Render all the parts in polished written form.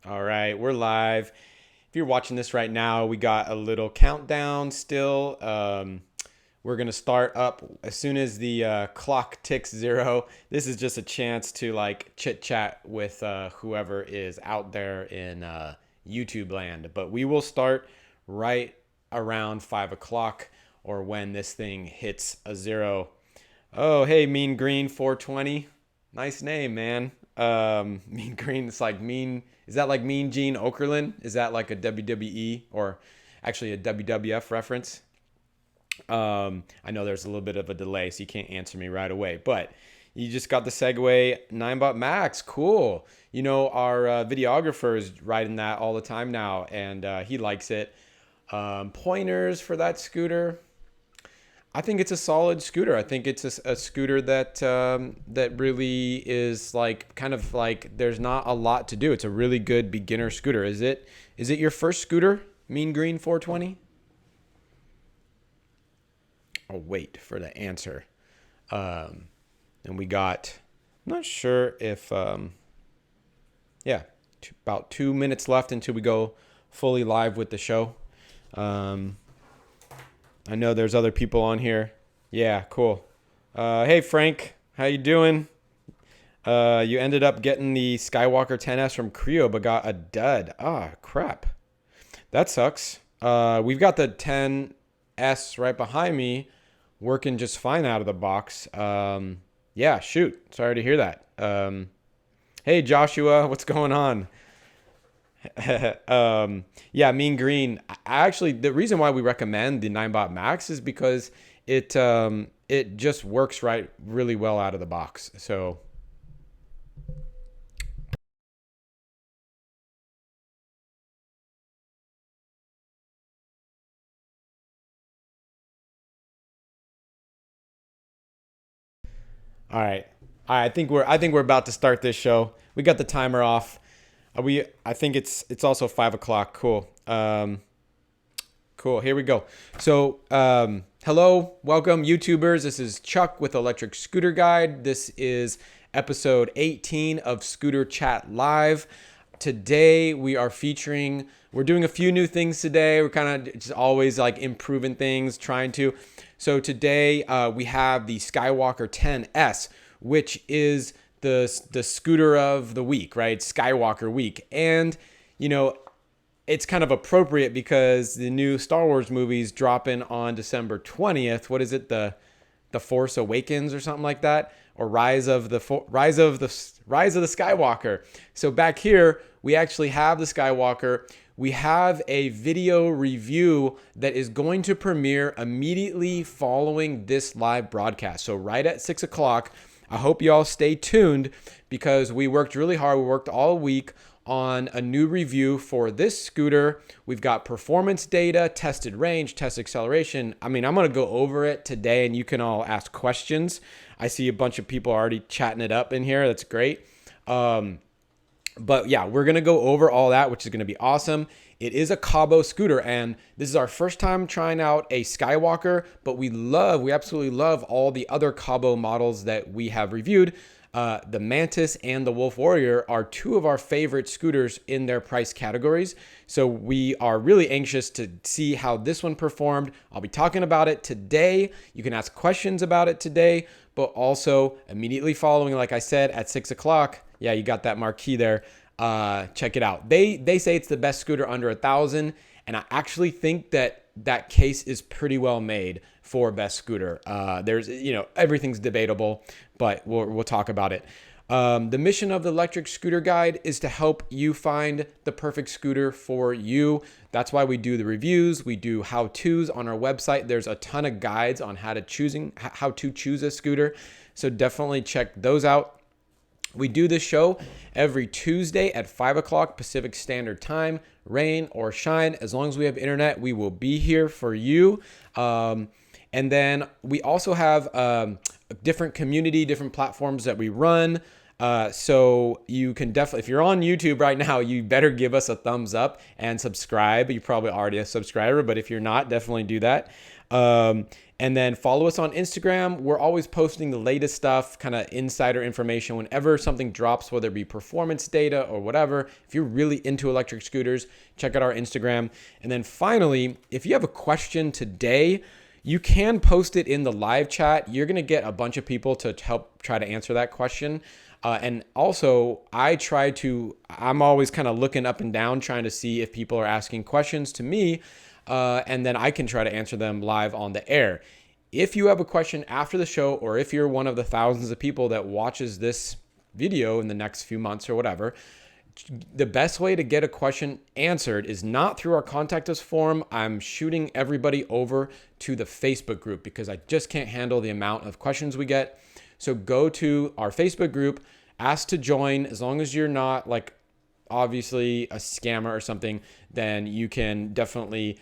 All right, we're live. If you're watching this right now, we got a little countdown still. We're going to start up as soon as the clock ticks 0. This is just a chance to like chit chat with whoever is out there in YouTube land. But we will start right around 5 o'clock or when this thing hits a 0. Oh, hey, Mean Green 420. Nice name, man. Mean Green. It's like mean. Is that like Mean Gene Okerlund? Is that like a WWE or actually a WWF reference? I know there's a little bit of a delay, so you can't answer me right away. But you just got the Segway 9-bot Max. Cool. You know, our videographer is riding that all the time now, and he likes it. Pointers for that scooter. I think it's a solid scooter. I think it's a scooter that that really is like kind of like there's not a lot to do. It's a really good beginner scooter. Is it your first scooter, Mean Green 420? I'll wait for the answer. And we got, I'm not sure if, about 2 minutes left until we go fully live with the show. I know there's other people on here. Yeah, cool. Hey, Frank. How you doing? You ended up getting the Skywalker 10S from KREO, but got a dud. Ah, crap. That sucks. We've got the 10S right behind me working just fine out of the box. Yeah, shoot. Sorry to hear that. Hey, Joshua. What's going on? Yeah, Mean Green. Actually, the reason why we recommend the 9-bot Max is because it just works really well out of the box. So all right. I think we're about to start this show. We got the timer off. I think it's also 5 o'clock. Cool. Cool. Here we go. So, hello, welcome, YouTubers. This is Chuck with Electric Scooter Guide. This is episode 18 of Scooter Chat Live. Today we're doing a few new things today. We're kind of just always like improving things, trying to. So today we have the Skywalker 10S, which is the scooter of the week, right? Skywalker week. And, you know, it's kind of appropriate because the new Star Wars movie's dropping on December 20th. What is it? The Force Awakens or something like that, or Rise of the Skywalker. So back here, we actually have the Skywalker. We have a video review that is going to premiere immediately following this live broadcast. So right at 6 o'clock, I hope you all stay tuned because we worked really hard. We worked all week on a new review for this scooter. We've got performance data, tested range, test acceleration. I mean, I'm going to go over it today and you can all ask questions. I see a bunch of people already chatting it up in here. That's great. But yeah, we're going to go over all that, which is going to be awesome. It is a Kaabo scooter, and this is our first time trying out a Skywalker, but we absolutely love all the other Kaabo models that we have reviewed. The Mantis and the Wolf Warrior are two of our favorite scooters in their price categories. So we are really anxious to see how this one performed. I'll be talking about it today. You can ask questions about it today, but also immediately following, like I said, at 6 o'clock. Yeah, you got that marquee there. Check it out. They say it's the best scooter under 1,000, and I actually think that case is pretty well made for best scooter. There's, everything's debatable, but we'll talk about it. The mission of the Electric Scooter Guide is to help you find the perfect scooter for you. That's why we do the reviews. We do how-tos on our website. There's a ton of guides on how to choose a scooter. So definitely check those out. We do this show every Tuesday at 5 o'clock Pacific Standard Time, rain or shine. As long as we have internet, we will be here for you. And then we also have different platforms that we run. So you can definitely, if you're on YouTube right now, you better give us a thumbs up and subscribe. You're probably already a subscriber, but if you're not, definitely do that. And And then follow us on Instagram. We're always posting the latest stuff, kind of insider information whenever something drops, whether it be performance data or whatever. If you're really into electric scooters, check out our Instagram. And then finally, if you have a question today, you can post it in the live chat. You're going to get a bunch of people to help try to answer that question. And also, I'm always kind of looking up and down, trying to see if people are asking questions to me, and then I can try to answer them live on the air. If you have a question after the show, or if you're one of the thousands of people that watches this video in the next few months or whatever, the best way to get a question answered is not through our contact us form. I'm shooting everybody over to the Facebook group because I just can't handle the amount of questions we get. So go to our Facebook group, ask to join. As long as you're not like obviously a scammer or something, then you can definitely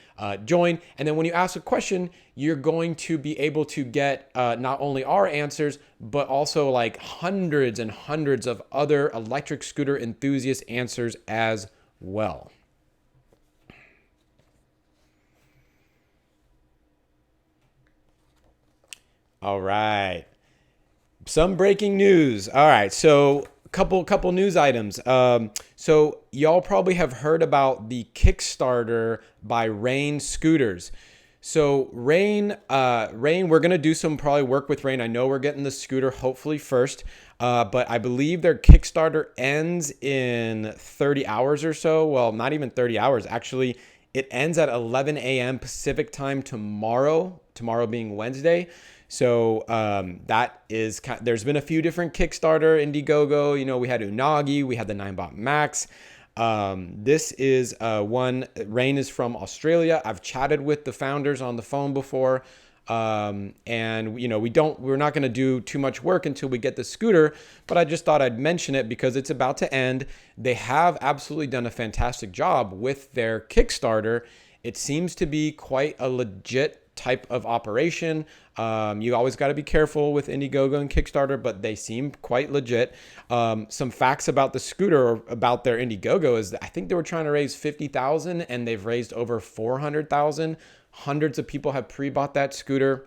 join. And then when you ask a question, you're going to be able to get not only our answers, but also like hundreds and hundreds of other electric scooter enthusiast answers as well. All right. Some breaking news. All right. So couple news items. So y'all probably have heard about the Kickstarter by Rain Scooters. So Rain, we're gonna do some probably work with Rain. I know we're getting the scooter hopefully first, but I believe their Kickstarter ends in 30 hours or so. Well, not even 30 hours. Actually, it ends at 11 a.m. Pacific time tomorrow. Tomorrow being Wednesday. So there's been a few different Kickstarter, Indiegogo. You know, we had Unagi, we had the 9bot Max. This is one. Rain is from Australia. I've chatted with the founders on the phone before, and you know we're not going to do too much work until we get the scooter. But I just thought I'd mention it because it's about to end. They have absolutely done a fantastic job with their Kickstarter. It seems to be quite a legit type of operation. You always got to be careful with Indiegogo and Kickstarter, but they seem quite legit. Some facts about the scooter or about their Indiegogo is that I think they were trying to raise 50,000 and they've raised over 400,000. Hundreds of people have pre-bought that scooter.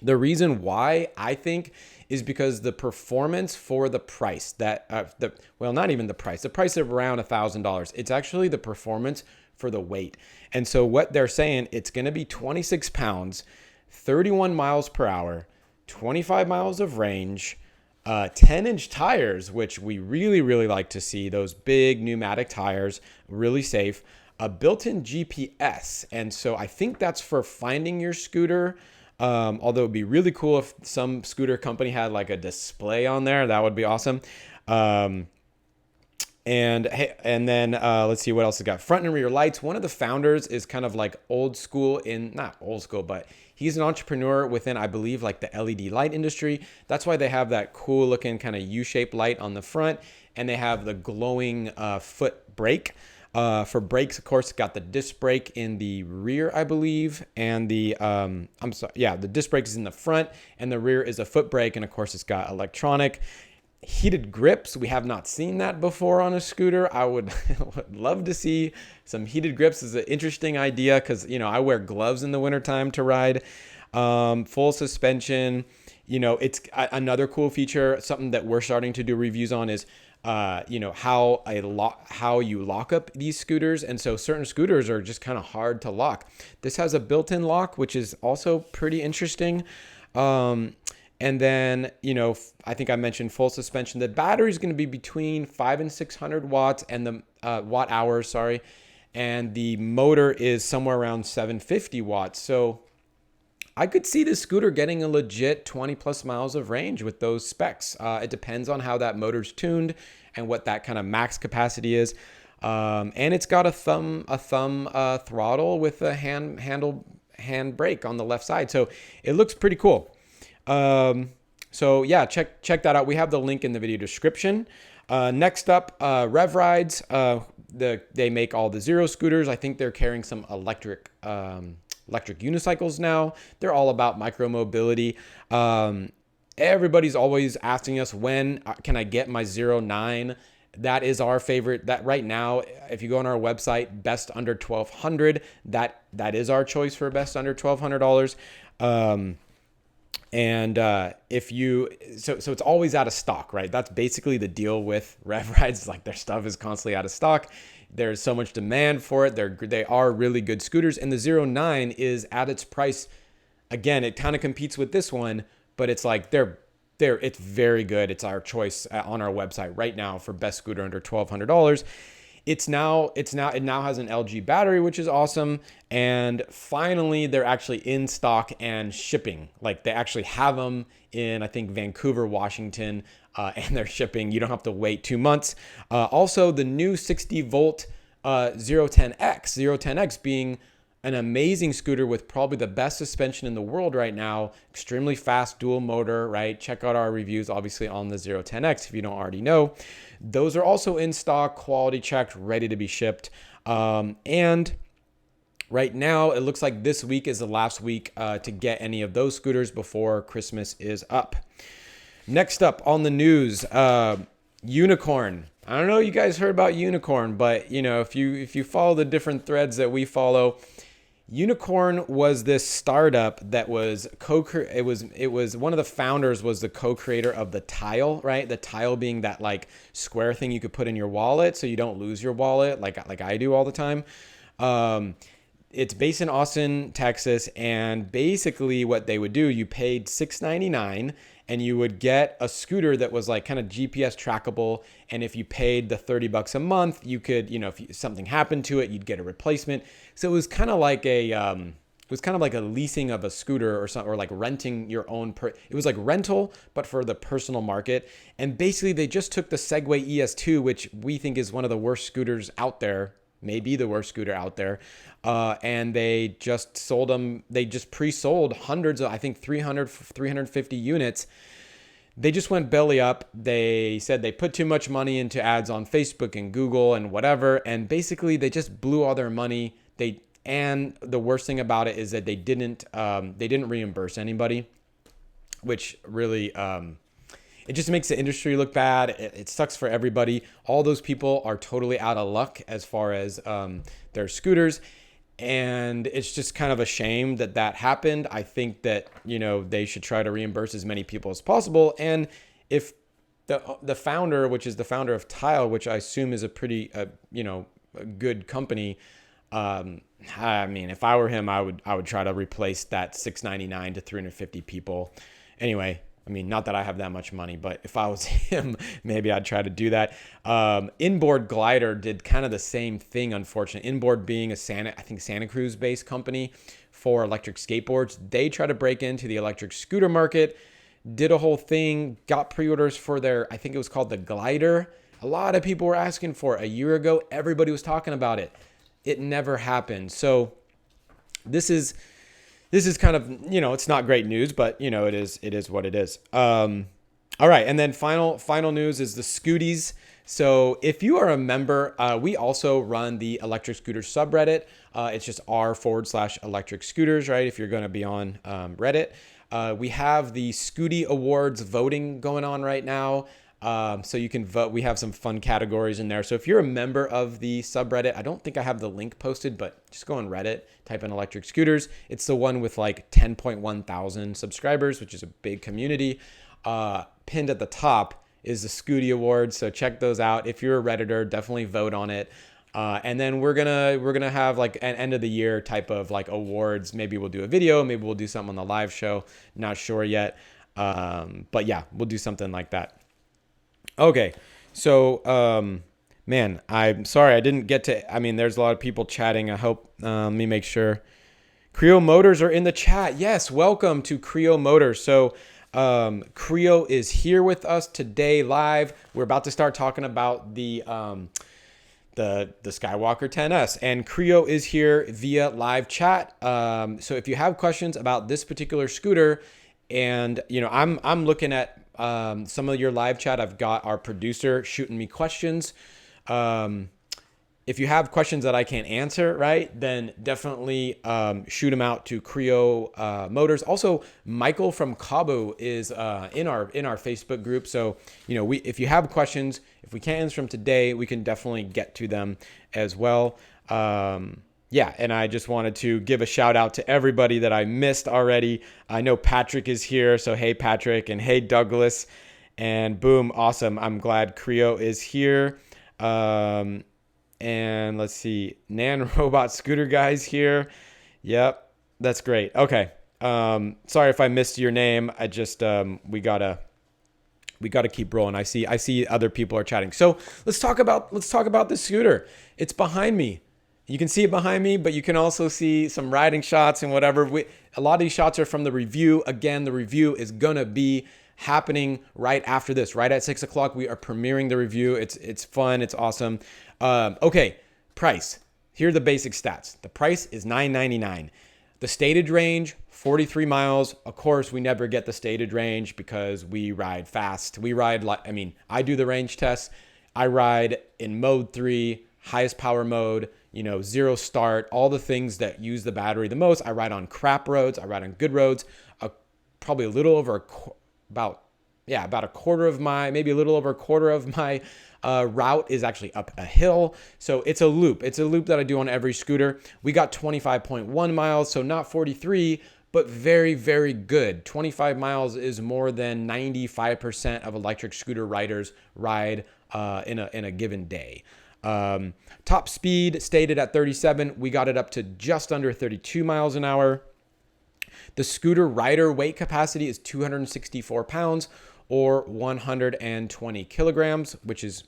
The reason why I think is because the performance for the price not even the price of around $1,000. It's actually the performance for the weight. And so what they're saying, it's going to be 26 pounds, 31 miles per hour, 25 miles of range, 10-inch tires, which we really, really like to see, those big pneumatic tires, really safe, a built-in GPS. And so I think that's for finding your scooter. Although it'd be really cool if some scooter company had like a display on there. That would be awesome. And then let's see what else it got. Front and rear lights. One of the founders is kind of like old school not old school, but he's an entrepreneur within, I believe, like the LED light industry. That's why they have that cool looking kind of U-shaped light on the front, and they have the glowing foot brake. For brakes, of course, got the disc brake in the rear, I believe, and the the disc brake is in the front, and the rear is a foot brake, and of course, it's got electronic. Heated grips, we have not seen that before on a scooter. I would love to see some heated grips. Is an interesting idea because, you know, I wear gloves in the wintertime to ride. Full suspension, you know, it's another cool feature. Something that we're starting to do reviews on is, you know, how you lock up these scooters. And so certain scooters are just kind of hard to lock. This has a built-in lock, which is also pretty interesting. And then, you know, I think I mentioned full suspension. The battery is going to be between 500 and 600 watts and the watt hours, sorry. And the motor is somewhere around 750 watts. So I could see this scooter getting a legit 20 plus miles of range with those specs. It depends on how that motor's tuned and what that kind of max capacity is. And it's got a thumb throttle with a hand brake on the left side. So it looks pretty cool. So yeah, check that out. We have the link in the video description. Next up, Rev Rides. They make all the Zero scooters. I think they're carrying some electric unicycles now. They're all about micro mobility. Everybody's always asking us, when can I get my 09? That is our favorite. That right now, if you go on our website, best under $1,200, that is our choice for best under $1,200. And if you, so it's always out of stock, right? That's basically the deal with Rev Rides. Like their stuff is constantly out of stock. There's so much demand for it. They are really good scooters. And the 09 is at its price. Again, it kind of competes with this one, but it's like it's very good. It's our choice on our website right now for best scooter under $1,200. It now has an LG battery, which is awesome. And finally, they're actually in stock and shipping. Like they actually have them in, I think, Vancouver, Washington, and they're shipping. You don't have to wait 2 months. Also, the new 60 volt 010X being an amazing scooter with probably the best suspension in the world right now. Extremely fast dual motor, right? Check out our reviews, obviously, on the 010X if you don't already know. Those are also in stock, quality checked, ready to be shipped. And right now, it looks like this week is the last week to get any of those scooters before Christmas is up. Next up on the news, Unicorn. I don't know if you guys heard about Unicorn, but you know, if you follow the different threads that we follow, Unicorn was this startup that was it was one of the founders was the co-creator of the Tile, right? The Tile being that like square thing you could put in your wallet so you don't lose your wallet like I do all the time. It's based in Austin, Texas, and basically what they would do, you paid $6.99 and you would get a scooter that was like kind of GPS trackable. And if you paid the $30 a month, you could, you know, if something happened to it, you'd get a replacement. So it was kind of like a leasing of a scooter or something, or like renting your own. It was like rental, but for the personal market. And basically, they just took the Segway ES2, which we think is one of the worst scooters out there, maybe the worst scooter out there, and they just sold them. They just pre-sold hundreds of, I think 350 units. They just went belly up. They said they put too much money into ads on Facebook and Google and whatever, and basically they just blew all their money. And the worst thing about it is that they didn't reimburse anybody, which really it just makes the industry look bad. It sucks for everybody. All those people are totally out of luck as far as their scooters. And it's just kind of a shame that happened. I think that, you know, they should try to reimburse as many people as possible. And if the founder, which is the founder of Tile, which I assume is a pretty, a good company. I mean, if I were him, I would try to replace that $6.99 to 350 people. Anyway, I mean, not that I have that much money, but if I was him, maybe I'd try to do that. Inboard Glider did kind of the same thing, unfortunately. Inboard being a Santa Cruz based company for electric skateboards. They try to break into the electric scooter market, did a whole thing, got pre-orders for their, I think it was called the Glider. A lot of people were asking for it. A year ago, everybody was talking about it. It never happened. So this is kind of, you know, it's not great news, but you know, it is what it is. All right. And then final news is the Scooties. So if you are a member, we also run the electric scooter subreddit. It's just r/electric scooters, right? If you're going to be on Reddit, we have the Scooty Awards voting going on right now. So you can vote. We have some fun categories in there. So if you're a member of the subreddit, I don't think I have the link posted, but just go on Reddit, type in electric scooters. It's the one with like 10.1 thousand subscribers, which is a big community. Pinned at the top is the Scooty Awards. So check those out. If you're a Redditor, definitely vote on it. And then we're gonna have like an end of the year type of like awards. Maybe we'll do a video. Maybe we'll do something on the live show. Not sure yet. But yeah, we'll do something like that. Okay, so, man, I'm sorry I didn't get to, I mean, there's a lot of people chatting. I hope, let me make sure. KREO Motors are in the chat. Yes, welcome to KREO Motors. So, KREO is here with us today live. We're about to start talking about the Skywalker 10S, and KREO is here via live chat. So if you have questions about this particular scooter, and, you know, I'm looking at some of your live chat. I've got our producer shooting me questions. If you have questions that I can't answer, right, then definitely shoot them out to KREO Motors. Also, Michael from Kaabo is in our Facebook group. So, you know, if you have questions, if we can't answer them today, we can definitely get to them as well. yeah, and I just wanted to give a shout out to everybody that I missed already. I know Patrick is here, so hey Patrick, and hey Douglas, and boom, awesome. I'm glad KREO is here. And let's see, Nan Robot Scooter Guy's here. Yep, that's great. Okay, sorry if I missed your name. I just we gotta keep rolling. I see other people are chatting. So let's talk about the scooter. It's behind me. You can see it behind me, but you can also see some riding shots and whatever. A lot of these shots are from the review. Again, the review is gonna be happening right after this. Right at 6 o'clock, we are premiering the review. It's fun. It's awesome. Okay, price. Here are the basic stats. The price is $9.99. The stated range, 43 miles. Of course, we never get the stated range because we ride fast. I do the range tests. I ride in mode 3, highest power mode, zero start, all the things that use the battery the most. I ride on crap roads. I ride on good roads. Probably a little over about a quarter of my, maybe a little over a quarter of my route is actually up a hill. So it's a loop. It's a loop that I do on every scooter. We got 25.1 miles, so not 43, but very, very good. 25 miles is more than 95% of electric scooter riders ride in a given day. Top speed stated at 37. We got it up to just under 32 miles an hour. The scooter rider weight capacity is 264 pounds or 120 kilograms, which is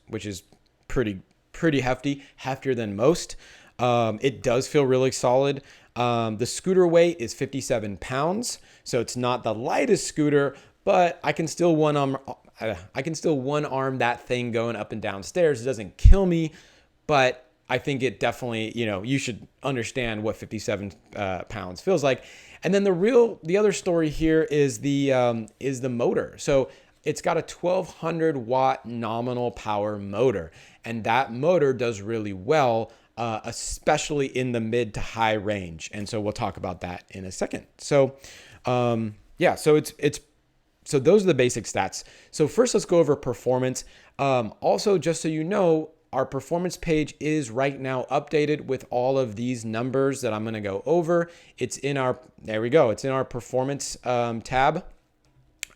pretty hefty, heftier than most. It does feel really solid. The scooter weight is 57 pounds, so it's not the lightest scooter, but I can still one arm that thing going up and down stairs. It doesn't kill me, but I think it definitely, you should understand what 57 pounds feels like. And then the other story here is the motor. So it's got a 1200 watt nominal power motor, and that motor does really well, especially in the mid to high range. And so we'll talk about that in a second. So, so those are the basic stats. So first, let's go over performance. Also, just so you know, our performance page is right now updated with all of these numbers that I'm going to go over. It's in our performance tab.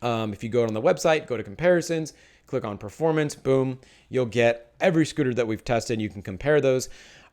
If you go on the website, go to comparisons, click on performance, boom, you'll get every scooter that we've tested. You can compare those.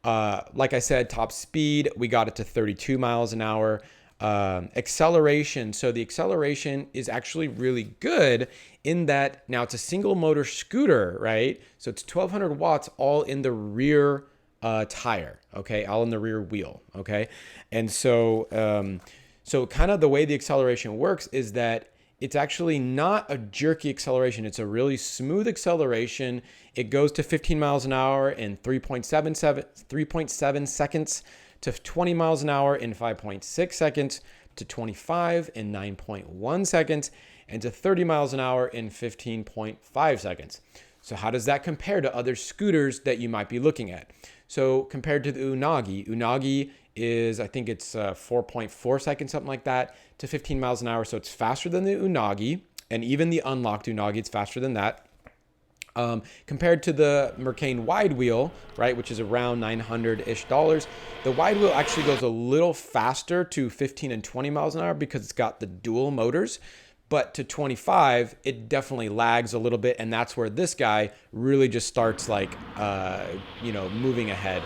Like I said, top speed, we got it to 32 miles an hour. Acceleration. So the acceleration is actually really good in that now it's a single motor scooter, right? So it's 1200 watts all in the rear tire, okay? All in the rear wheel, okay? And so, so kind of the way the acceleration works is that it's actually not a jerky acceleration. It's a really smooth acceleration. It goes to 15 miles an hour in 3.7 seconds, to 20 miles an hour in 5.6 seconds, to 25 in 9.1 seconds, and to 30 miles an hour in 15.5 seconds. So how does that compare to other scooters that you might be looking at? So compared to the Unagi is, I think it's 4.4 seconds, something like that, to 15 miles an hour. So it's faster than the Unagi, and even the unlocked Unagi, it's faster than that. Compared to the Mercane wide wheel, right, which is around $900-ish, the wide wheel actually goes a little faster to 15 and 20 miles an hour because it's got the dual motors. But to 25, it definitely lags a little bit, and that's where this guy really just starts moving ahead.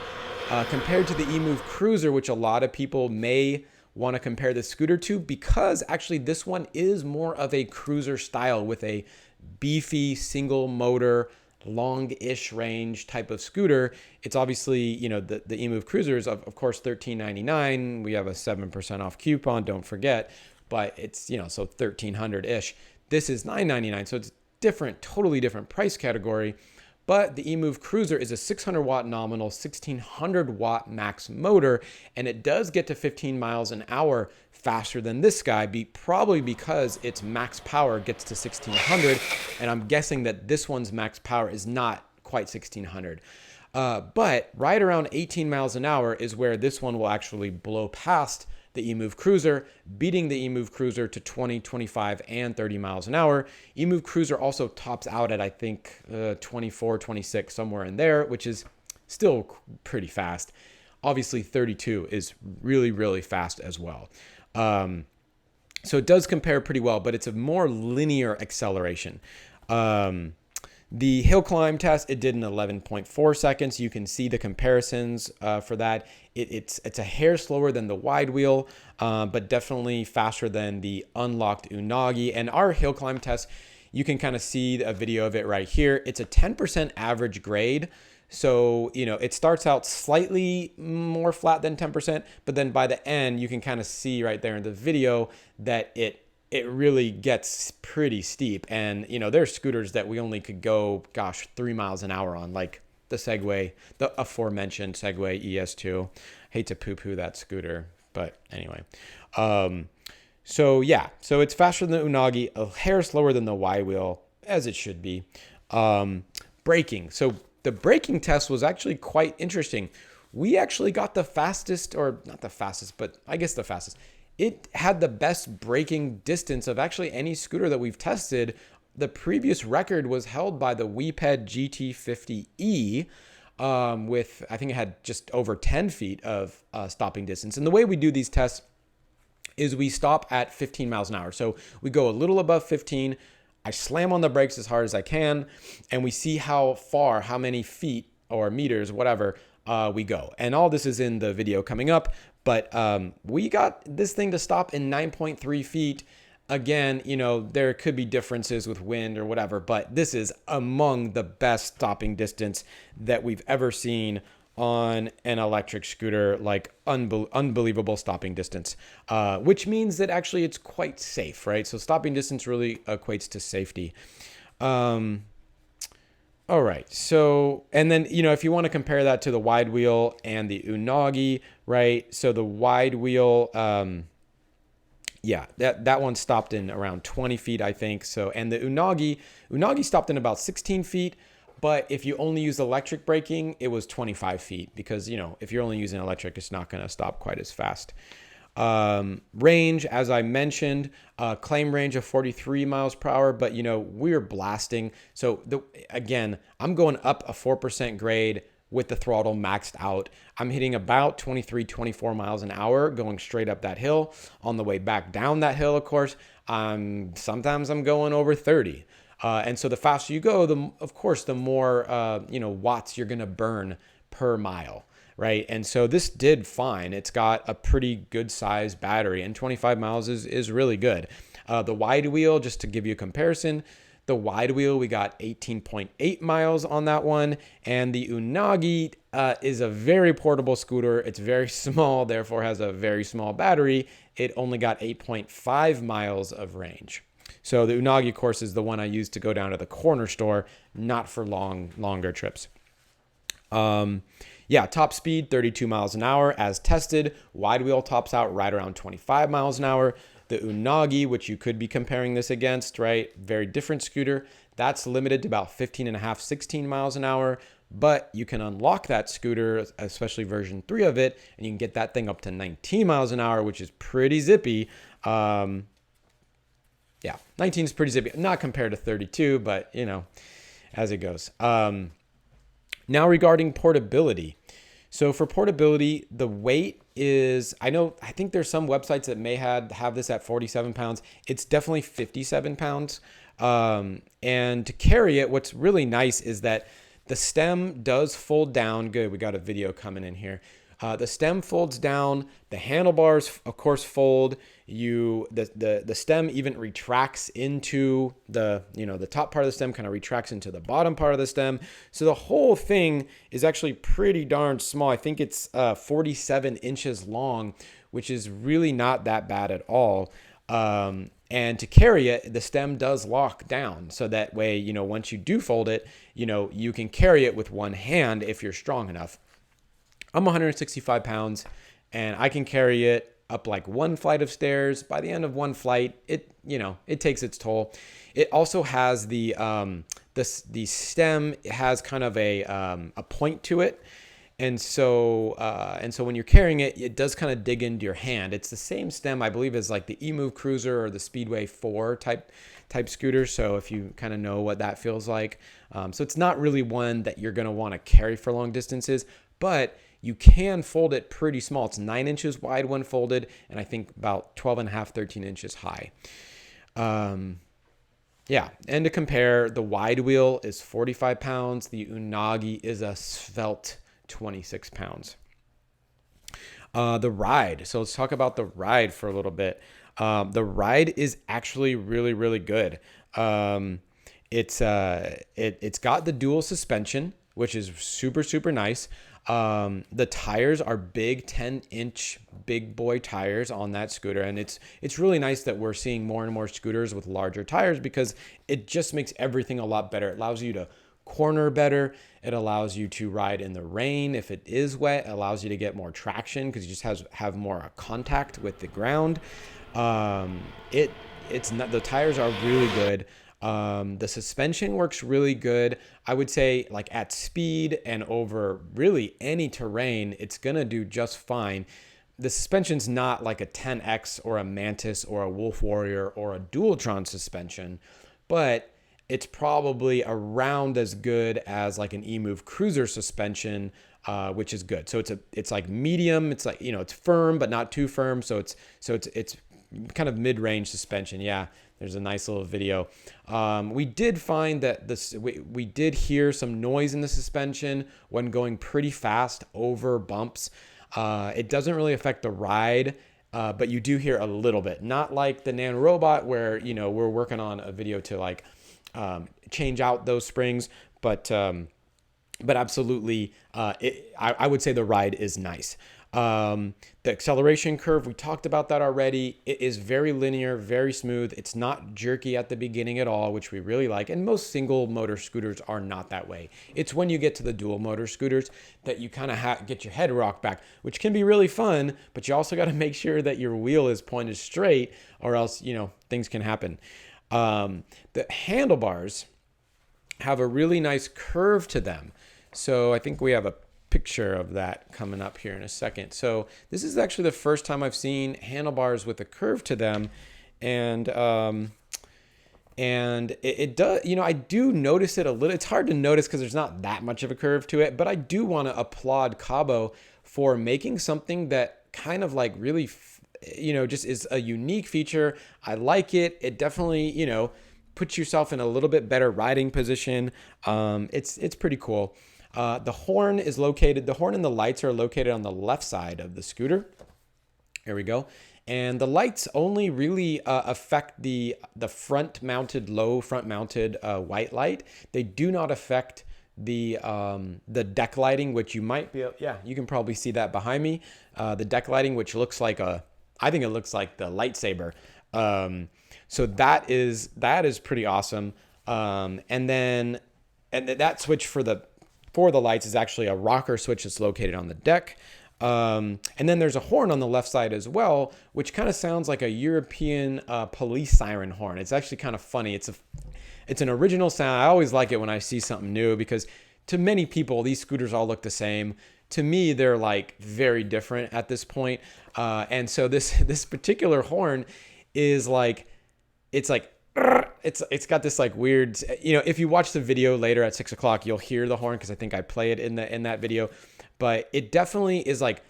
Compared to the Emove Cruiser, which a lot of people may want to compare the scooter to, because actually this one is more of a cruiser style with a beefy single motor, long-ish range type of scooter. It's obviously, the Emove Cruiser is of course $13.99. We have a 7% off coupon, don't forget, but it's, so $1,300-ish. This is $9.99, so it's different, totally different price category. But the Emove Cruiser is a 600 watt nominal, 1600 watt max motor, and it does get to 15 miles an hour faster than this guy, probably because its max power gets to 1600, and I'm guessing that this one's max power is not quite 1600. But right around 18 miles an hour is where this one will actually blow past the Emove Cruiser, beating the Emove Cruiser to 20, 25, and 30 miles an hour. Emove Cruiser also tops out at, I think, 24, 26, somewhere in there, which is still pretty fast. obviously 32 is really, really fast as well. So it does compare pretty well, but it's a more linear acceleration. The hill climb test, it did in 11.4 seconds. You can see the comparisons for that. It's a hair slower than the wide wheel, but definitely faster than the unlocked Unagi. And our hill climb test, you can kind of see a video of it right here. It's a 10% average grade. So, it starts out slightly more flat than 10%, but then by the end, you can kind of see right there in the video that it really gets pretty steep. And, there's scooters that we only could go, 3 miles an hour on, like the Segway, the aforementioned Segway ES2. Hate to poo-poo that scooter, but anyway. So it's faster than the Unagi, a hair slower than the Y wheel, as it should be. Braking. So the braking test was actually quite interesting. We actually got the fastest, or not the fastest, but I guess the fastest. It had the best braking distance of actually any scooter that we've tested. The previous record was held by the Weeped GT50E with, I think it had just over 10 feet of stopping distance. And the way we do these tests is we stop at 15 miles an hour. So we go a little above 15. I slam on the brakes as hard as I can, and we see how many feet or meters, whatever, we go. And all this is in the video coming up, but we got this thing to stop in 9.3 feet. Again, there could be differences with wind or whatever, but this is among the best stopping distance that we've ever seen on an electric scooter, like unbelievable stopping distance, which means that actually it's quite safe, right? So stopping distance really equates to safety. All right. So, and then, if you want to compare that to the wide wheel and the Unagi, right? So the wide wheel, that one stopped in around 20 feet, I think. So, and the Unagi stopped in about 16 feet. But if you only use electric braking, it was 25 feet because, if you're only using electric, it's not going to stop quite as fast. Range, as I mentioned, claim range of 43 miles per hour, but, we're blasting. So, again, I'm going up a 4% grade with the throttle maxed out. I'm hitting about 23, 24 miles an hour going straight up that hill. On the way back down that hill, of course, sometimes I'm going over 30. And so the faster you go, the more, watts you're going to burn per mile, right? And so this did fine. It's got a pretty good size battery, and 25 miles is really good. The wide wheel, just to give you a comparison, the wide wheel, we got 18.8 miles on that one. And the Unagi is a very portable scooter. It's very small, therefore has a very small battery. It only got 8.5 miles of range. So the Unagi, of course, is the one I use to go down to the corner store, not for longer trips. Top speed, 32 miles an hour as tested. Wide wheel tops out right around 25 miles an hour. The Unagi, which you could be comparing this against, right? Very different scooter. That's limited to about 15.5, 16 miles an hour. But you can unlock that scooter, especially version 3 of it, and you can get that thing up to 19 miles an hour, which is pretty zippy. 19 is pretty zippy. Not compared to 32, but, as it goes. Now regarding portability. So for portability, the weight is, I think there's some websites that may have this at 47 pounds. It's definitely 57 pounds. And to carry it, what's really nice is that the stem does fold down. Good, we got a video coming in here. The stem folds down. The handlebars, of course, fold. The stem even retracts into the top part of the stem kind of retracts into the bottom part of the stem. So the whole thing is actually pretty darn small. I think it's 47 inches long, which is really not that bad at all. And to carry it, the stem does lock down. So that way, once you do fold it, you can carry it with one hand if you're strong enough. I'm 165 pounds and I can carry it up like one flight of stairs. By the end of one flight, it takes its toll. It also has the stem has kind of a point to it. And so when you're carrying it, it does kind of dig into your hand. It's the same stem, I believe, as like the Emove Cruiser or the Speedway 4 type scooter. So if you kind of know what that feels like. So it's not really one that you're going to want to carry for long distances, but you can fold it pretty small. It's 9 inches wide when folded, and I think about 12 and a half, 13 inches high. Yeah, and to compare, the wide wheel is 45 pounds. The Unagi is a svelte 26 pounds. The ride. So let's talk about the ride for a little bit. The ride is actually really, really good. It's got the dual suspension, which is super, super nice. The tires are big 10-inch big boy tires on that scooter. And it's really nice that we're seeing more and more scooters with larger tires, because it just makes everything a lot better. It allows you to corner better. It allows you to ride in the rain. If it is wet, it allows you to get more traction because you just have more contact with the ground. It's not, the tires are really good. The suspension works really good. I would say like at speed and over really any terrain, it's going to do just fine. The suspension's not like a 10X or a Mantis or a Wolf Warrior or a Dualtron suspension, but it's probably around as good as like an Emove Cruiser suspension, which is good. So it's like medium. It's like, it's firm, but not too firm. So it's kind of mid-range suspension. Yeah. There's a nice little video. We did find that we did hear some noise in the suspension when going pretty fast over bumps. It doesn't really affect the ride, but you do hear a little bit. Not like the Nanorobot where, we're working on a video to like change out those springs, but absolutely, I would say the ride is nice. The acceleration curve, we talked about that already. It is very linear, very smooth. It's not jerky at the beginning at all, which we really like. And most single motor scooters are not that way. It's when you get to the dual motor scooters that you kind of get your head rocked back, which can be really fun, but you also got to make sure that your wheel is pointed straight, or else, things can happen. The handlebars have a really nice curve to them. So I think we have a picture of that coming up here in a second. So this is actually the first time I've seen handlebars with a curve to them. And it does, I do notice it a little. It's hard to notice because there's not that much of a curve to it, but I do want to applaud Kaabo for making something that kind of like really, just is a unique feature. I like it. It definitely, puts yourself in a little bit better riding position. It's pretty cool. The horn and the lights are located on the left side of the scooter. There we go. And the lights only really affect the low front mounted white light. They do not affect the deck lighting, which you might be, you can probably see that behind me. The deck lighting, which looks like I think it looks like the lightsaber. So that is pretty awesome. And that switch for the lights is actually a rocker switch that's located on the deck. And then there's a horn on the left side as well, which kind of sounds like a European police siren horn. It's actually kind of funny. It's an original sound. I always like it when I see something new, because to many people, these scooters all look the same. To me, they're like very different at this point. And so this particular horn is like, it's got this like weird, if you watch the video later at 6 o'clock, you'll hear the horn, because I think I play it in that video. But it definitely is like,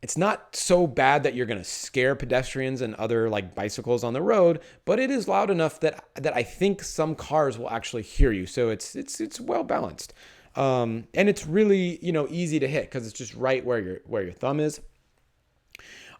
it's not so bad that you're going to scare pedestrians and other like bicycles on the road, but it is loud enough that I think some cars will actually hear you. So it's well balanced. And it's really, easy to hit because it's just right where your thumb is.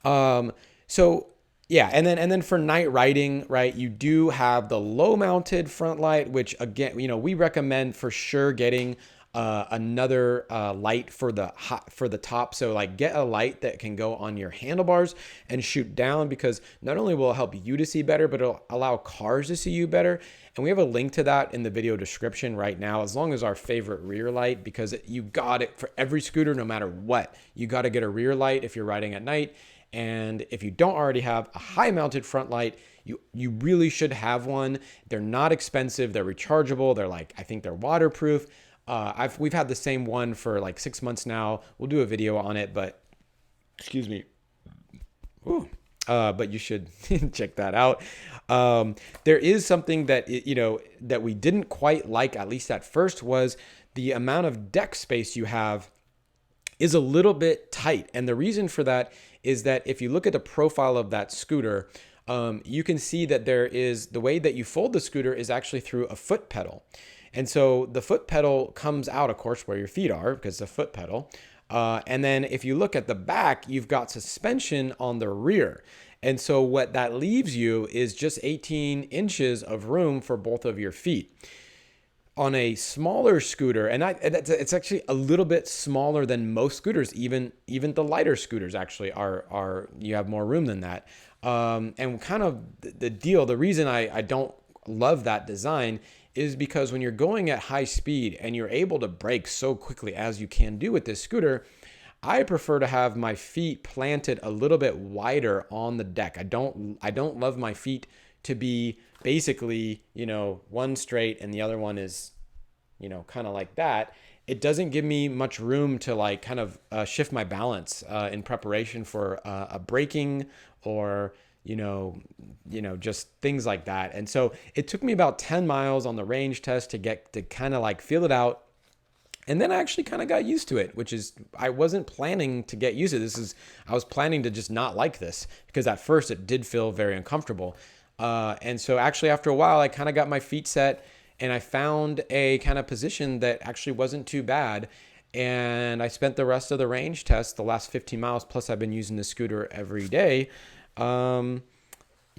So yeah, and then for night riding, right, you do have the low mounted front light, which again, we recommend for sure getting another light for the top. So like get a light that can go on your handlebars and shoot down, because not only will it help you to see better, but it'll allow cars to see you better. And we have a link to that in the video description right now, as long as our favorite rear light, because you got it for every scooter, no matter what. You got to get a rear light if you're riding at night. And if you don't already have a high mounted front light, you really should have one. They're not expensive. They're rechargeable. I think they're waterproof. We've had the same one for like 6 months now. We'll do a video on it, but excuse me. Ooh. But you should check that out. There is something that, that we didn't quite like, at least at first, was the amount of deck space you have is a little bit tight. And the reason for that is that if you look at the profile of that scooter, you can see that there is the way that you fold the scooter is actually through a foot pedal. And so the foot pedal comes out, of course, where your feet are, because it's a foot pedal. And then if you look at the back, you've got suspension on the rear. And so what that leaves you is just 18 inches of room for both of your feet. On a smaller scooter, and it's actually a little bit smaller than most scooters, even the lighter scooters actually are you have more room than that. And kind of the reason I don't love that design is because when you're going at high speed and you're able to brake so quickly as you can do with this scooter, I prefer to have my feet planted a little bit wider on the deck. I don't love my feet to be basically, one straight and the other one is, kind of like that. It doesn't give me much room to like kind of shift my balance in preparation for a braking or, just things like that. And so it took me about 10 miles on the range test to get to kind of like feel it out. And then I actually kind of got used to it, which is, I wasn't planning to get used to this. I was planning to just not like this because at first it did feel very uncomfortable. And so actually after a while, I kind of got my feet set and I found a kind of position that actually wasn't too bad. And I spent the rest of the range test, the last 15 miles, plus I've been using the scooter every day.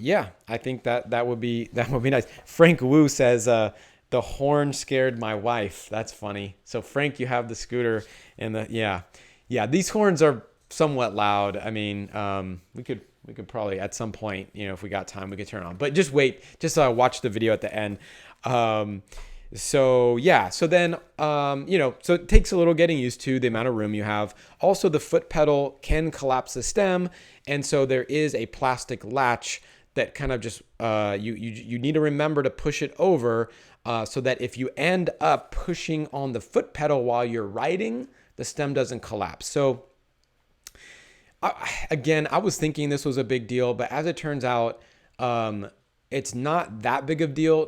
Yeah, I think that would be nice. Frank Wu says, the horn scared my wife. That's funny. So Frank, you have the scooter and yeah, these horns are somewhat loud. I mean, we could probably at some point, if we got time, we could turn on, but just wait, watch the video at the end. So then, so it takes a little getting used to the amount of room you have. Also, the foot pedal can collapse the stem. And so there is a plastic latch that kind of just, you need to remember to push it over, so that if you end up pushing on the foot pedal while you're riding, the stem doesn't collapse. So again, I was thinking this was a big deal, but as it turns out, it's not that big of a deal.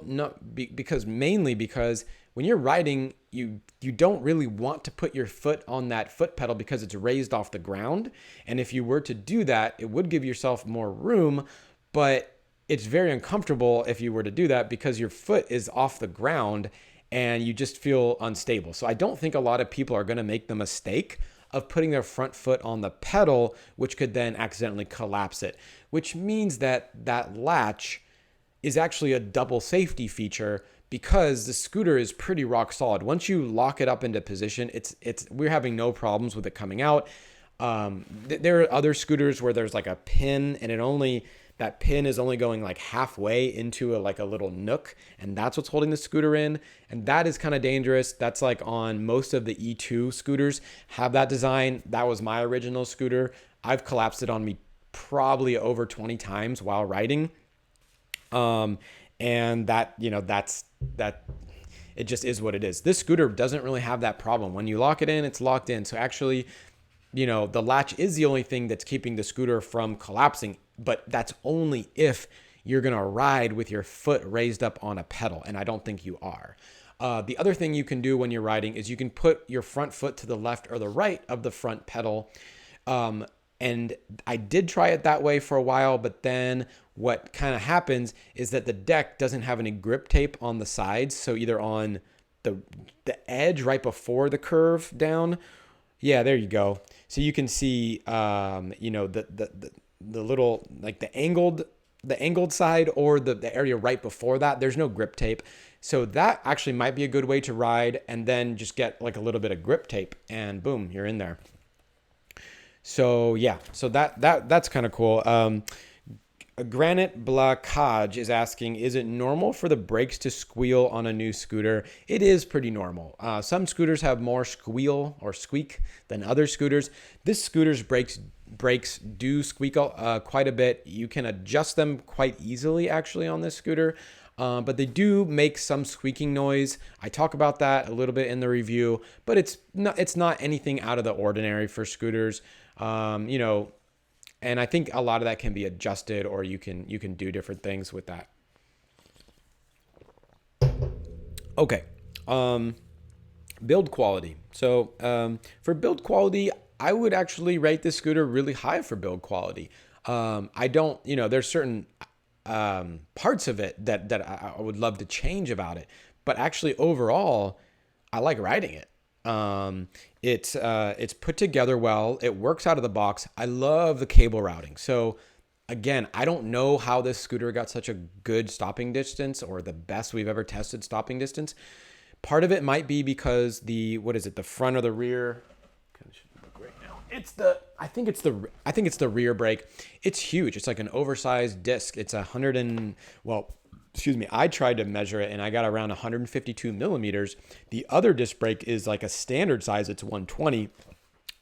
Because when you're riding, you don't really want to put your foot on that foot pedal because it's raised off the ground. And if you were to do that, it would give yourself more room, but it's very uncomfortable if you were to do that because your foot is off the ground and you just feel unstable. So I don't think a lot of people are going to make the mistake of putting their front foot on the pedal, which could then accidentally collapse it, which means that latch is actually a double safety feature because the scooter is pretty rock solid. Once you lock it up into position, we're having no problems with it coming out. There are other scooters where there's like a pin and that pin is only going like halfway into a little nook, and that's what's holding the scooter in. And that is kind of dangerous. That's like on most of the E2 scooters have that design. That was my original scooter. I've collapsed it on me probably over 20 times while riding. And that, it just is what it is. This scooter doesn't really have that problem. When you lock it in, it's locked in. So actually, the latch is the only thing that's keeping the scooter from collapsing, but that's only if you're going to ride with your foot raised up on a pedal. And I don't think you are. The other thing you can do when you're riding is you can put your front foot to the left or the right of the front pedal. And I did try it that way for a while, but then what kind of happens is that the deck doesn't have any grip tape on the sides. So either on the edge right before the curve down. Yeah, there you go. So you can see, the little, like the angled side or the area right before that, there's no grip tape. So that actually might be a good way to ride and then just get like a little bit of grip tape and boom, you're in there. So yeah, so that's kind of cool. Granite Blacage is asking, is it normal for the brakes to squeal on a new scooter? It is pretty normal. Some scooters have more squeal or squeak than other scooters. This scooter's brakes do squeak quite a bit. You can adjust them quite easily actually on this scooter. But they do make some squeaking noise. I talk about that a little bit in the review, but it's not anything out of the ordinary for scooters. And I think a lot of that can be adjusted, or you can do different things with that. Okay. Build quality. So for build quality, I would actually rate this scooter really high for build quality. I don't, there's certain parts of it that I would love to change about it, but actually overall, I like riding it. It's put together well. It works out of the box. I love the cable routing. So again, I don't know how this scooter got such a good stopping distance or the best we've ever tested stopping distance. Part of it might be because the front or the rear? I think it's the rear brake. It's huge. It's like an oversized disc. It's I tried to measure it and I got around 152 millimeters. The other disc brake is like a standard size. It's 120.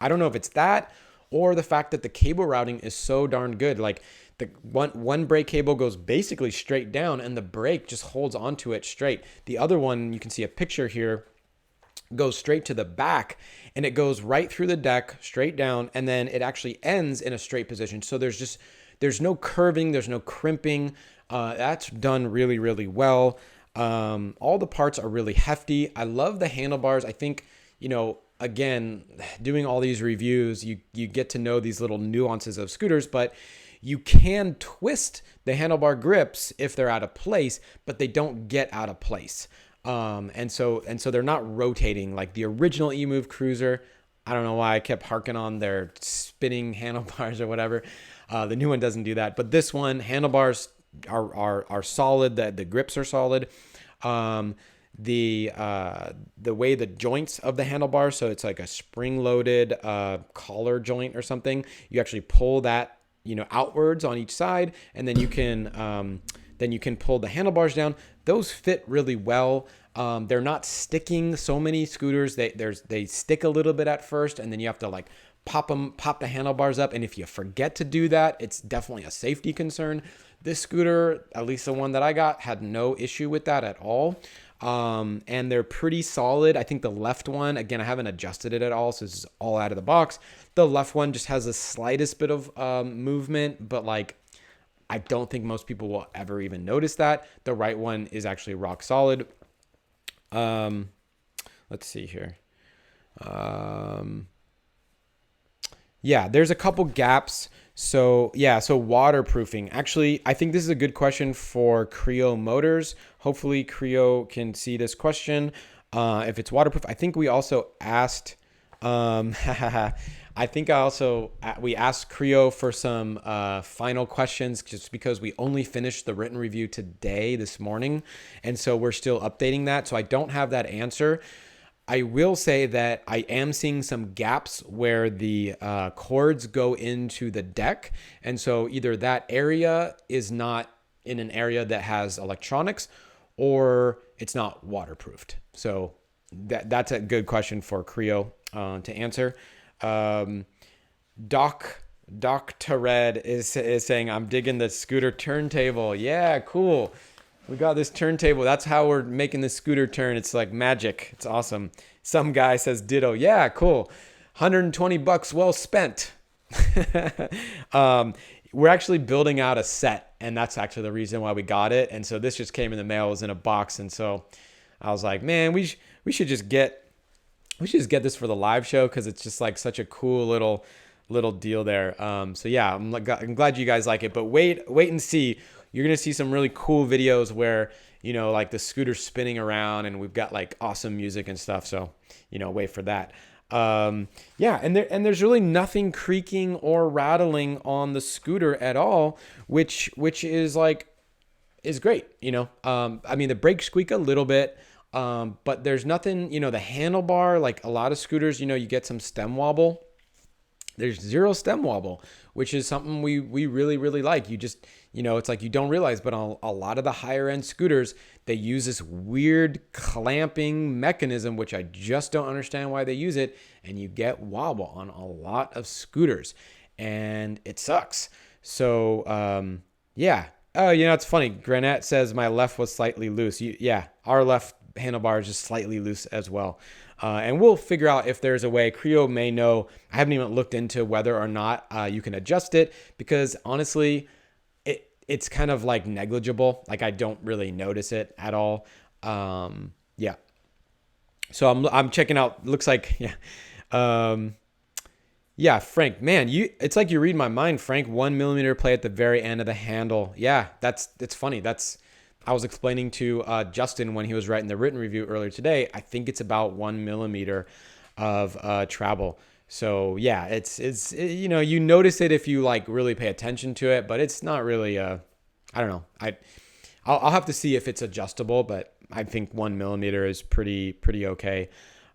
I don't know if it's that or the fact that the cable routing is so darn good. Like the one brake cable goes basically straight down and the brake just holds onto it straight. The other one, you can see a picture here, goes straight to the back and it goes right through the deck straight down, and then it actually ends in a straight position. So there's no curving, there's no crimping. That's done really, really well. All the parts are really hefty. I love the handlebars. I think, again, doing all these reviews, you get to know these little nuances of scooters, but you can twist the handlebar grips if they're out of place, but they don't get out of place. And so they're not rotating like the original Emove Cruiser. I don't know why I kept harking on their spinning handlebars or whatever. The new one doesn't do that, but this one, handlebars are solid. The grips are solid. The way the joints of the handlebars, so it's like a spring-loaded collar joint or something. You actually pull that outwards on each side, and then you can pull the handlebars down. Those fit really well. They're not sticking. So many scooters, they stick a little bit at first, and then you have to like pop the handlebars up. And if you forget to do that, it's definitely a safety concern. This scooter, at least the one that I got, had no issue with that at all. And they're pretty solid. I think the left one, again, I haven't adjusted it at all, so this is all out of the box. The left one just has the slightest bit of movement, but like, I don't think most people will ever even notice that. The right one is actually rock solid. Let's see here. Yeah, there's a couple gaps. So waterproofing. Actually, I think this is a good question for KREO Motors. Hopefully KREO can see this question. If it's waterproof, I think we also asked, we asked KREO for some final questions just because we only finished the written review this morning. And so we're still updating that. So I don't have that answer. I will say that I am seeing some gaps where the cords go into the deck. And so either that area is not in an area that has electronics or it's not waterproofed. So that's a good question for KREO to answer. Dr. Red is saying, I'm digging the scooter turntable. Yeah, cool. We got this turntable. That's how we're making this scooter turn. It's like magic. It's awesome. Some guy says ditto. Yeah, cool. $120 well spent. We're actually building out a set, and that's actually the reason why we got it. And so this just came in the mail. It was in a box, and so I was like, man, we should just get this for the live show because it's just like such a cool little deal there. So yeah, I'm glad you guys like it. But wait and see. You're gonna see some really cool videos where like the scooter spinning around, and we've got like awesome music and stuff. So wait for that. And there's really nothing creaking or rattling on the scooter at all, which is great. I mean, the brakes squeak a little bit, but there's nothing. The handlebar, like a lot of scooters, you get some stem wobble. There's zero stem wobble, which is something we really, really like. You just, it's like you don't realize, but on a lot of the higher end scooters, they use this weird clamping mechanism, which I just don't understand why they use it. And you get wobble on a lot of scooters and it sucks. So, yeah. Oh, it's funny. Granette says my left was slightly loose. Yeah, our left handlebar is just slightly loose as well. And we'll figure out if there's a way. KREO may know. I haven't even looked into whether or not you can adjust it because honestly, it's kind of like negligible. Like I don't really notice it at all. Yeah. So I'm checking out. Looks like yeah. Um, Yeah, Frank, man, it's like you read my mind, Frank. 1 millimeter play at the very end of the handle. Yeah, it's funny. I was explaining to Justin when he was writing the written review earlier today. I think it's about 1 millimeter of travel. So yeah, you notice it if you like really pay attention to it, but it's not really I don't know. I'll have to see if it's adjustable, but I think 1 millimeter is pretty okay.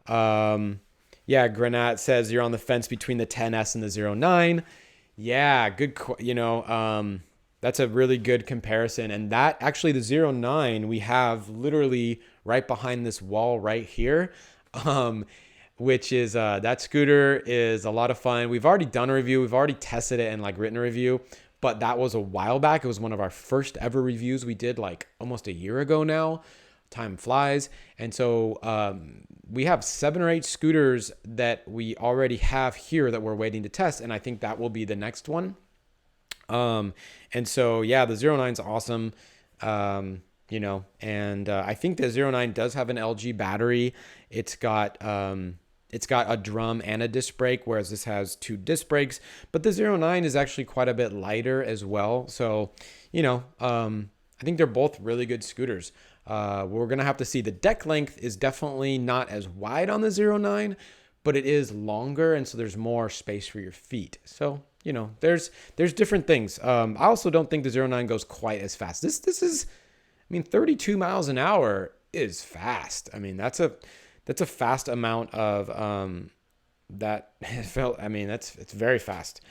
Um, yeah, Granat says you're on the fence between the 10S and the 09. Yeah, good. That's a really good comparison. And that actually, the 09 we have literally right behind this wall right here, um, which is that scooter is a lot of fun. We've already done a review. We've already tested it and like written a review, but that was a while back. It was one of our first ever reviews we did like almost a year ago now. Time flies. And so we have 7 or 8 scooters that we already have here that we're waiting to test. And I think that will be the next one. And so, yeah, the 09 is awesome. And I think the 09 does have an LG battery. It's got a drum and a disc brake, whereas this has 2 disc brakes, but the 09 is actually quite a bit lighter as well. So, I think they're both really good scooters. We're going to have to see. The deck length is definitely not as wide on the 09, but it is longer. And so there's more space for your feet. So, there's different things. I also don't think the 09 goes quite as fast. This is, 32 miles an hour is fast. That's a fast amount of, that felt, it's very fast.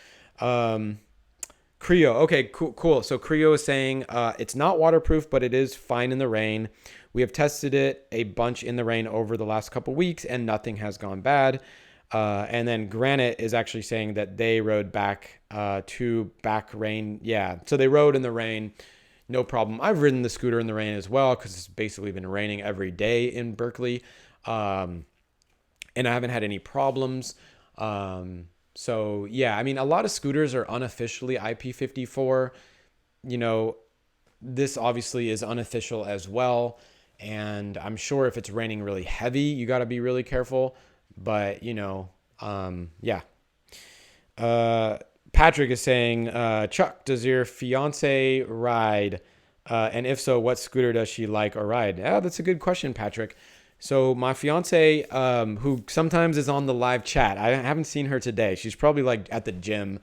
KREO. Okay, cool. So KREO is saying it's not waterproof, but it is fine in the rain. We have tested it a bunch in the rain over the last couple weeks, and nothing has gone bad. And then Granite is actually saying that they rode back to back rain. Yeah, so they rode in the rain, no problem. I've ridden the scooter in the rain as well because it's basically been raining every day in Berkeley, and I haven't had any problems. So yeah, a lot of scooters are unofficially IP54. This obviously is unofficial as well. And I'm sure if it's raining really heavy, you got to be really careful. But, yeah. Patrick is saying, Chuck, does your fiance ride? And if so, what scooter does she like or ride? Yeah, that's a good question, Patrick. So my fiance, who sometimes is on the live chat, I haven't seen her today. She's probably like at the gym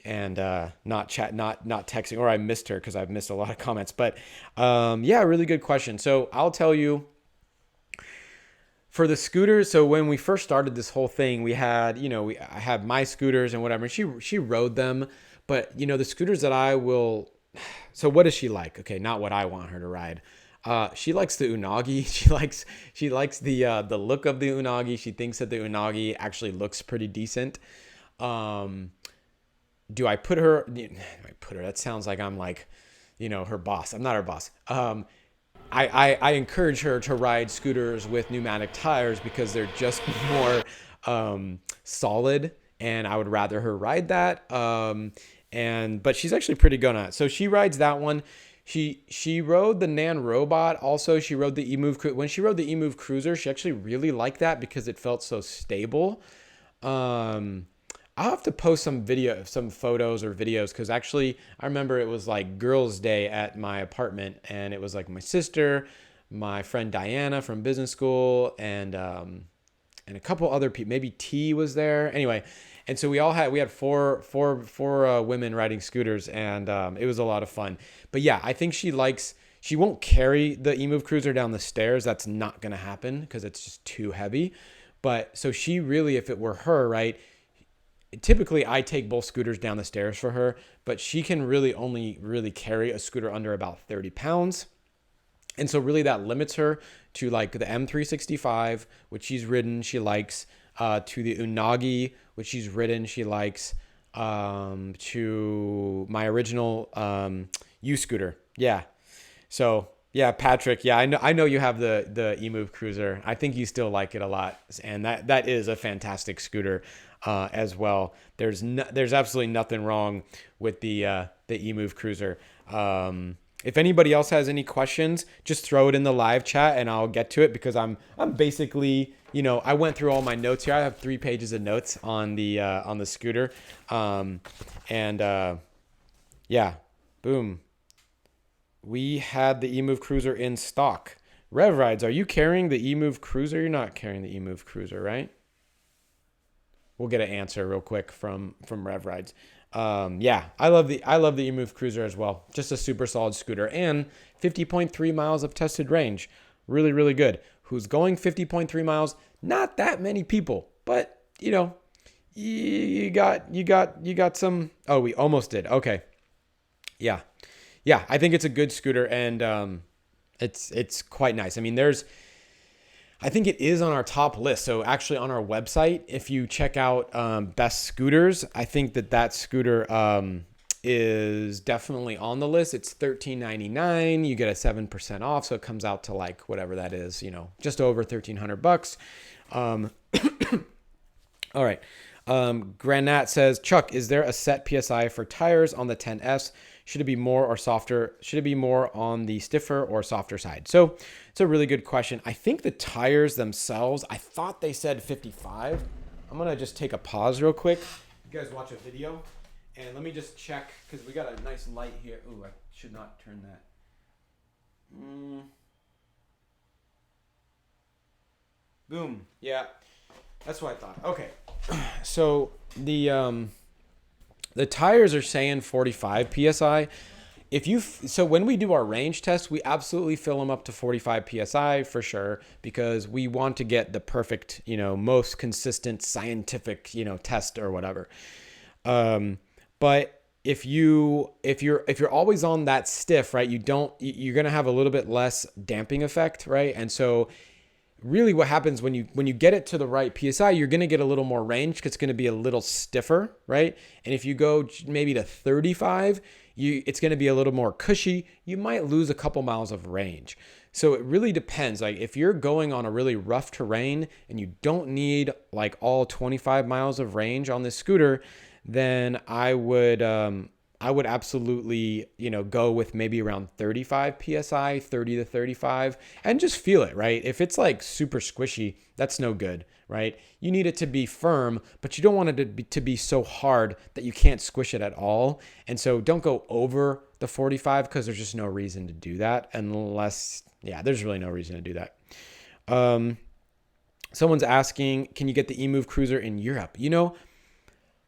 and not texting, or I missed her because I've missed a lot of comments. But yeah, really good question. So I'll tell you, for the scooters, so when we first started this whole thing, we had, I had my scooters and whatever. She rode them, but the scooters that I will. So what does she like? Okay, not what I want her to ride. She likes the Unagi. She likes the look of the Unagi. She thinks that the Unagi actually looks pretty decent. Do I put her? That sounds like I'm like, her boss. I'm not her boss. I encourage her to ride scooters with pneumatic tires because they're just more solid, and I would rather her ride that. But she's actually pretty good on it. So she rides that one. She rode the Nan Robot. Also, she rode the Emove. When she rode the Emove Cruiser, she actually really liked that because it felt so stable. I'll have to post some photos or videos, because actually I remember it was like girls' day at my apartment, and it was like my sister, my friend Diana from business school, and a couple other people. Maybe T was there. Anyway, and so we had four women riding scooters, and it was a lot of fun. But yeah, I think she won't carry the Emove Cruiser down the stairs. That's not gonna happen because it's just too heavy. But so she really, if it were her, right? Typically I take both scooters down the stairs for her, but she can only carry a scooter under about 30 pounds. And so really that limits her to like the M365, which she's ridden, she likes, to the Unagi, which she's ridden, she likes, to my original U-scooter. Yeah. So yeah, Patrick, yeah, I know you have the Emove Cruiser. I think you still like it a lot, and that is a fantastic scooter as well. There's absolutely nothing wrong with the Emove Cruiser. If anybody else has any questions, just throw it in the live chat and I'll get to it, because I'm basically, I went through all my notes here. I have 3 pages of notes on the scooter. Yeah, boom. We had the Emove Cruiser in stock. Rev Rides, are you carrying the Emove Cruiser? You're not carrying the Emove Cruiser, right? We'll get an answer real quick from Rev Rides. Yeah, I love the Emove Cruiser as well. Just a super solid scooter, and 50.3 miles of tested range. Really, really good. Who's going 50.3 miles? Not that many people, but you got some. Oh, we almost did. Okay. Yeah. I think it's a good scooter, and it's quite nice. I mean, I think it is on our top list. So actually on our website, if you check out best scooters, I think that scooter is definitely on the list. It's $13.99. You get a 7% off. So it comes out to like whatever that is, just over $1,300. All right. Granat says, Chuck, is there a set PSI for tires on the 10S? Should it be more or softer? Should it be more on the stiffer or softer side? So it's a really good question. I think the tires themselves, I thought they said 55. I'm going to just take a pause real quick. You guys watch a video, and let me just check, because we got a nice light here. Ooh, I should not turn that. Boom. Yeah, that's what I thought. Okay. So the tires are saying 45 PSI. So when we do our range test, we absolutely fill them up to 45 PSI for sure, because we want to get the perfect, most consistent scientific, test or whatever. But if you're always on that stiff, right, you're going to have a little bit less damping effect, right? And so really what happens when you get it to the right PSI, you're going to get a little more range, because it's going to be a little stiffer, right? And if you go maybe to 35, it's going to be a little more cushy. You might lose a couple miles of range. So it really depends. Like if you're going on a really rough terrain and you don't need like all 25 miles of range on this scooter, then I would absolutely, go with maybe around 35 PSI, 30 to 35, and just feel it, right? If it's like super squishy, that's no good, right? You need it to be firm, but you don't want it to be so hard that you can't squish it at all. And so don't go over the 45, because there's just no reason to do that there's really no reason to do that. Someone's asking, can you get the Emove Cruiser in Europe?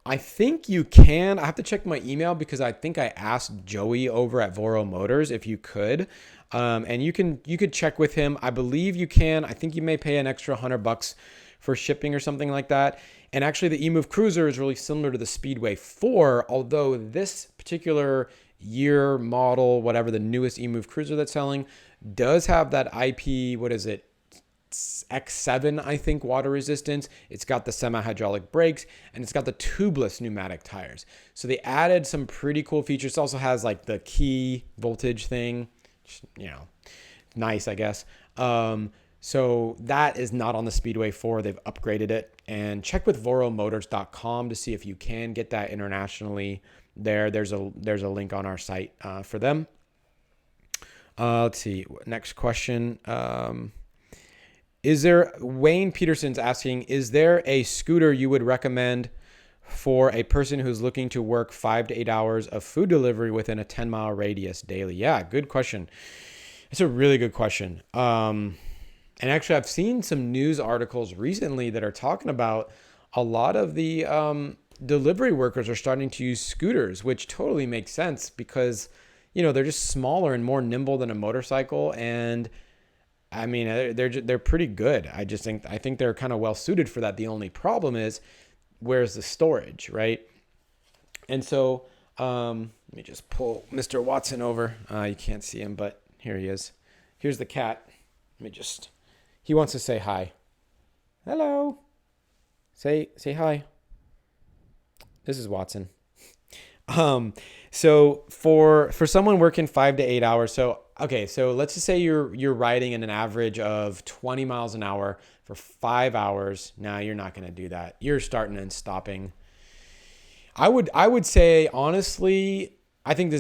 I think you can. I have to check my email, because I think I asked Joey over at KREO Motors if you could. And you could check with him. I believe you can. I think you may pay an extra $100 for shipping or something like that. And actually the Emove Cruiser is really similar to the Speedway 4, although this particular year model, whatever the newest Emove Cruiser that's selling, does have that IP, what is it? X7, I think, water resistance. It's got the semi-hydraulic brakes, and it's got the tubeless pneumatic tires. So they added some pretty cool features. It also has like the key voltage thing, nice, I guess. So that is not on the Speedway 4. They've upgraded it. And check with voromotors.com to see if you can get that internationally there. There's a link on our site for them. Let's see. Next question. Wayne Peterson's asking, is there a scooter you would recommend for a person who's looking to work 5 to 8 hours of food delivery within a 10-mile radius daily? Yeah, good question. It's a really good question. And actually, I've seen some news articles recently that are talking about a lot of the delivery workers are starting to use scooters, which totally makes sense, because, they're just smaller and more nimble than a motorcycle. And I mean, they're pretty good. I think they're kind of well suited for that. The only problem is, where's the storage, right? And so let me just pull Mr. Watson over. You can't see him, but here he is. Here's the cat. He wants to say hi. Hello. Say hi. This is Watson. So for someone working 5 to 8 hours, so let's just say you're riding in an average of 20 miles an hour for 5 hours. Now you're not going to do that. You're starting and stopping. I would say, honestly, I think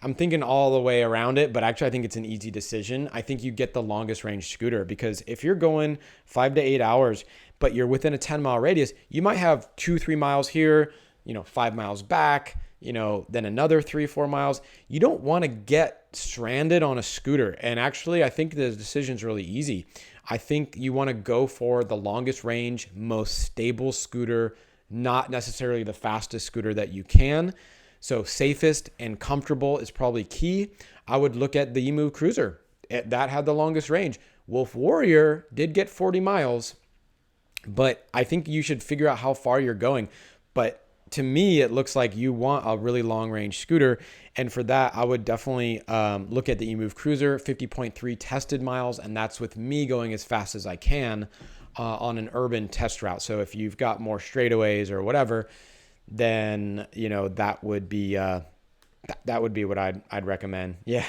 I'm thinking all the way around it, but actually I think it's an easy decision. I think you get the longest range scooter, because if you're going 5 to 8 hours, but you're within a 10-mile radius, you might have 2-3 miles here, 5 miles back, then another 3-4 miles. You don't want to get stranded on a scooter. And actually, I think the decision's really easy. I think you want to go for the longest range, most stable scooter, not necessarily the fastest scooter that you can. So safest and comfortable is probably key. I would look at the Emove Cruiser. That had the longest range. Wolf Warrior did get 40 miles, but I think you should figure out how far you're going. But to me, it looks like you want a really long range scooter. And for that, I would definitely look at the Emove Cruiser, 50.3 tested miles. And that's with me going as fast as I can on an urban test route. So if you've got more straightaways or whatever, then, that would be what I'd recommend. Yeah.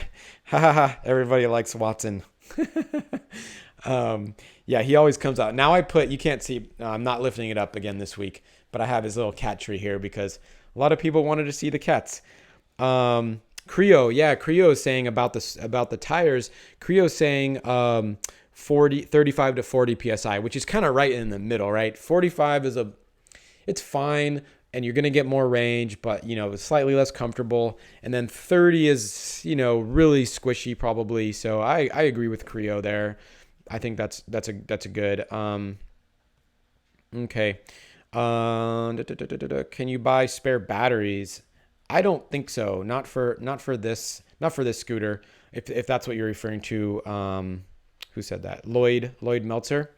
Everybody likes Watson. Yeah, he always comes out. Now you can't see, I'm not lifting it up again this week, but I have his little cat tree here because a lot of people wanted to see the cats. KREO is saying about the tires. KREO is saying 35 to 40 PSI, which is kind of right in the middle, right? 45 it's fine, and you're going to get more range, but, it's slightly less comfortable. And then 30 is, really squishy probably. So I agree with KREO there. I think that's a good, okay. Can you buy spare batteries? I don't think so. Not for this scooter. If that's what you're referring to. Who said that? Lloyd Meltzer.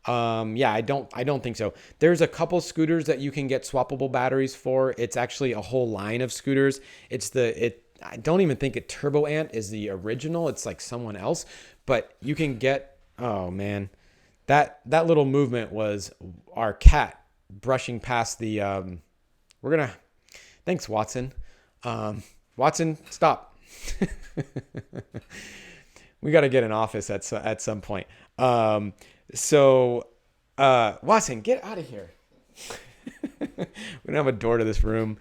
Yeah, I don't think so. There's a couple scooters that you can get swappable batteries for. It's actually a whole line of scooters. I don't even think Turbo Ant is the original. It's like someone else, but you can get, oh man, that little movement was our cat brushing past the, thanks Watson. Watson, stop. We got to get an office at some point. So, Watson, get out of here. We don't have a door to this room.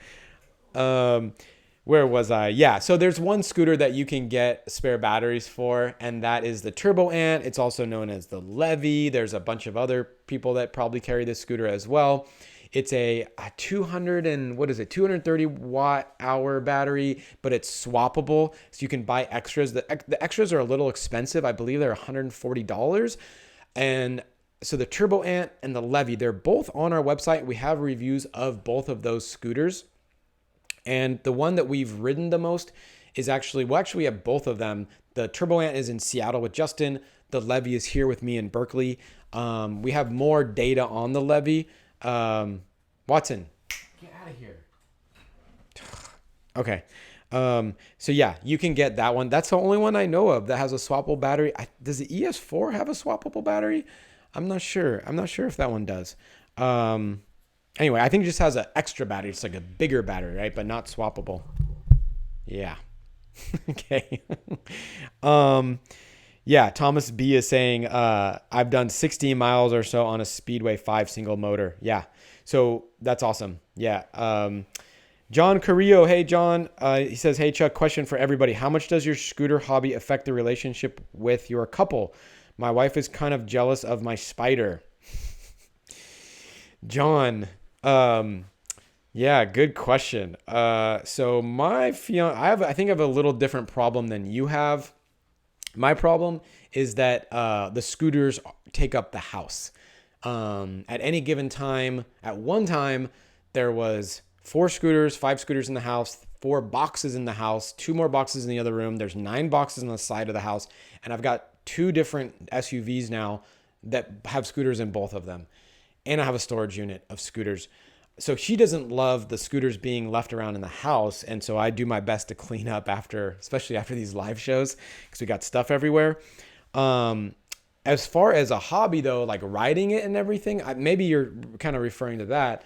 Where was I? Yeah. So there's one scooter that you can get spare batteries for, and that is the Turbo Ant. It's also known as the Levy. There's a bunch of other people that probably carry this scooter as well. It's a 230 watt hour battery, but it's swappable. So you can buy extras. The extras are a little expensive. I believe they're $140. And so the Turbo Ant and the Levy, they're both on our website. We have reviews of both of those scooters. And the one that we've ridden the most is we have both of them. The Turbo Ant is in Seattle with Justin. The Levy is here with me in Berkeley. We have more data on the Levy. Watson, get out of here. Okay. So yeah, you can get that one. That's the only one I know of that has a swappable battery. Does the ES4 have a swappable battery? I'm not sure. I'm not sure if that one does. Anyway, I think it just has an extra battery. It's like a bigger battery, right? But not swappable. Yeah. Okay. Yeah, Thomas B is saying, I've done 16 miles or so on a Speedway 5 single motor. Yeah. So that's awesome. Yeah. John Carrillo. Hey, John. He says, hey, Chuck, question for everybody. How much does your scooter hobby affect the relationship with your couple? My wife is kind of jealous of my Spider. John. Yeah, good question. So my fiance, I think I have a little different problem than you have. My problem is that the scooters take up the house. At any given time, at one time, there was 5 scooters in the house, 4 boxes in the house, 2 more boxes in the other room. There's 9 boxes on the side of the house. And I've got 2 different SUVs now that have scooters in both of them. And I have a storage unit of scooters. So she doesn't love the scooters being left around in the house. And so I do my best to clean up especially after these live shows, because we got stuff everywhere. As far as a hobby though, like riding it and everything, maybe you're kind of referring to that.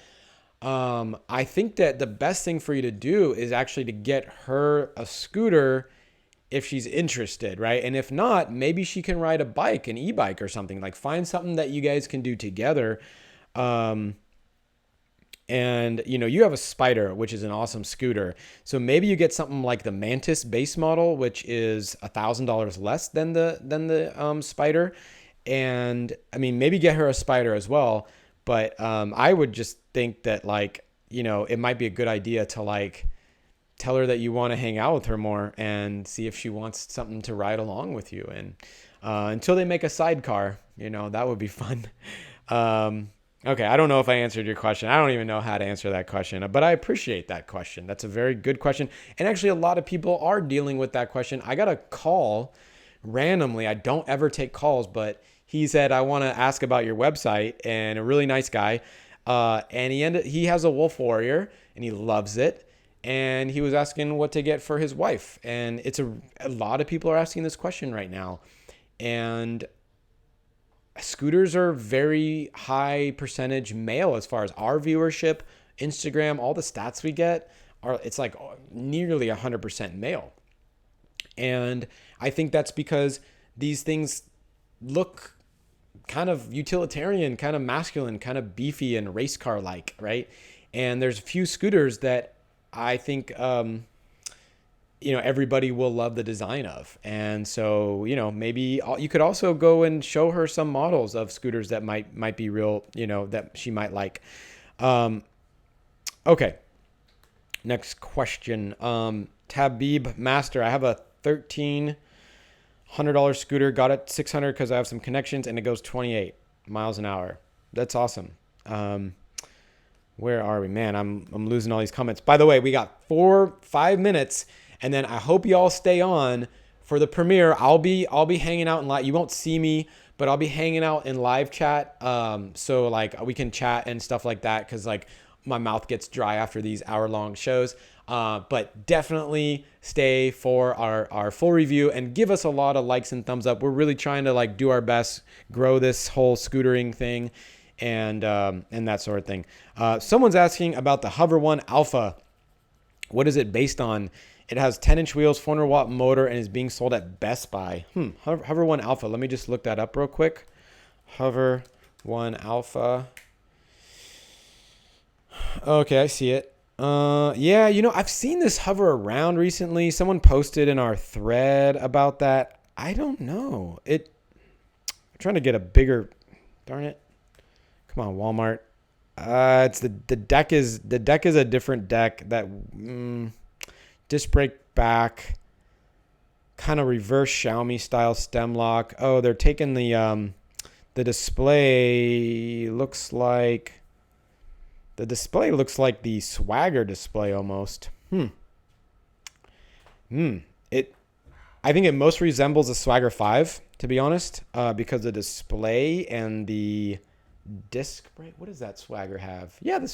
I think that the best thing for you to do is actually to get her a scooter if she's interested, right? And if not, maybe she can ride a bike, an e-bike or something. Like find something that you guys can do together. And, you know, you have a Spider, which is an awesome scooter. So maybe you get something like the Mantis base model, which is $1,000 less than the Spider. And I mean, maybe get her a Spider as well. But I would just think that, like, you know, it might be a good idea to, like, tell her that you want to hang out with her more and see if she wants something to ride along with you. And until they make a sidecar, you know, that would be fun. Okay, I don't know if I answered your question. I don't even know how to answer that question, but I appreciate that question. That's a very good question. And actually, a lot of people are dealing with that question. I got a call randomly. I don't ever take calls, but he said, I want to ask about your website, and a really nice guy. And he has a Wolf Warrior, and he loves it. And he was asking what to get for his wife. And it's a lot of people are asking this question right now. And scooters are very high percentage male as far as our viewership, Instagram, all the stats we get it's like nearly 100% male. And I think that's because these things look kind of utilitarian, kind of masculine, kind of beefy and race car like, right? And there's a few scooters that I think, you know, everybody will love the design of. And so, you know, maybe you could also go and show her some models of scooters that might be real, you know, that she might like. Okay. Next question. Tabib Master, I have a $1,300 scooter, got it $600 because I have some connections, and it goes 28 miles an hour. That's awesome. Where are we? Man, I'm losing all these comments. By the way, we got 5 minutes. And then I hope you all stay on for the premiere. I'll be hanging out in live. You won't see me, but I'll be hanging out in live chat. So like we can chat and stuff like that. Cause like my mouth gets dry after these hour-long shows. But definitely stay for our full review and give us a lot of likes and thumbs up. We're really trying to like do our best, grow this whole scootering thing and that sort of thing. Someone's asking about the Hover One Alpha. What is it based on? It has 10-inch wheels, 400-watt motor, and is being sold at Best Buy. Hover One Alpha. Let me just look that up real quick. Hover One Alpha. Okay, I see it. Yeah, you know, I've seen this hover around recently. Someone posted in our thread about that. I don't know. I'm trying to get a bigger. Darn it! Come on, Walmart. It's the deck is a different deck that. Disc brake back, kind of reverse Xiaomi style stem lock. Oh, they're taking the display looks like the Swagger display almost. I think it most resembles the Swagger 5, to be honest, because the display and the disc brake. What does that Swagger have? Yeah, I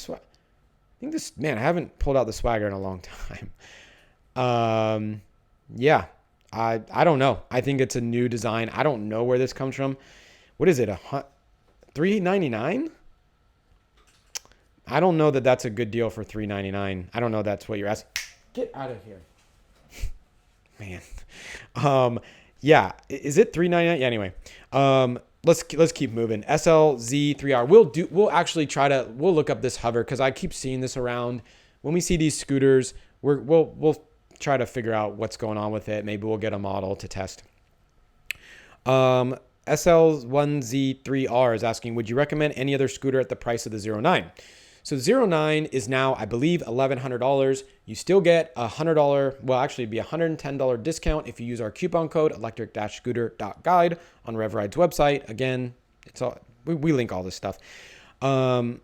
think this, man, I haven't pulled out the Swagger in a long time. Yeah, I don't know. I think it's a new design. I don't know where this comes from. What is it? $399? I don't know that that's a good deal for $399. I don't know that's what you're asking. Get out of here, man. Yeah, is it $399? Yeah, anyway. Let's keep moving. SLZ3R. We'll look up this hover because I keep seeing this around. When we see these scooters, we'll try to figure out what's going on with it. Maybe we'll get a model to test. SL1Z3R is asking, would you recommend any other scooter at the price of the 09? So the 09 is now, I believe, $1,100. You still get $100, well, actually it'd be $110 discount if you use our coupon code electric-scooter.guide on RevRide's website. Again, it's all we link all this stuff. And